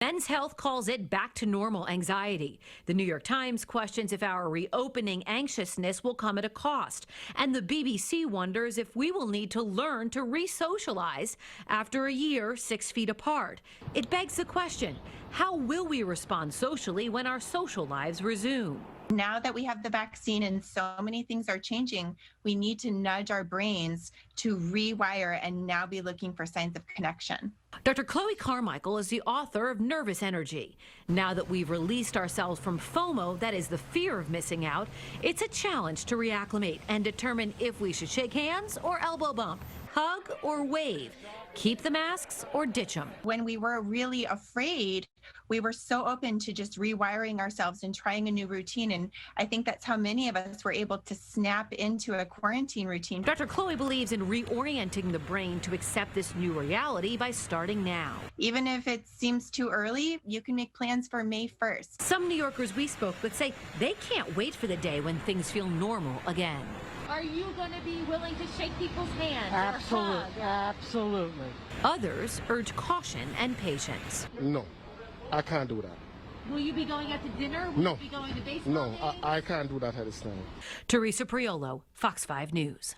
Men's Health calls it back to normal anxiety. The New York Times questions if our reopening anxiousness will come at a cost. And the BBC wonders if we will need to learn to re-socialize after a year 6 feet apart. It begs the question, how will we respond socially when our social lives resume? Now that we have the vaccine and so many things are changing, we need to nudge our brains to rewire and now be looking for signs of connection. Dr. Chloe Carmichael is the author of Nervous Energy. Now that we've released ourselves from FOMO, that is the fear of missing out, it's a challenge to reacclimate and determine if we should shake hands or elbow bump, hug or wave, keep the masks or ditch them. When we were really afraid, we were so open to just rewiring ourselves and trying a new routine. And I think that's how many of us were able to snap into a quarantine routine. Dr. Chloe believes in reorienting the brain to accept this new reality by starting now. Even if it seems too early, you can make plans for May 1st. Some New Yorkers we spoke with say they can't wait for the day when things feel normal again. Are you going to be willing to shake people's hands? Absolutely, or hug? absolutely. Others urge caution and patience. No, I can't do that. Will you be going out to dinner? Will No. you be going to baseball No, games? I can't do that at this time. Teresa Priolo, Fox 5 News.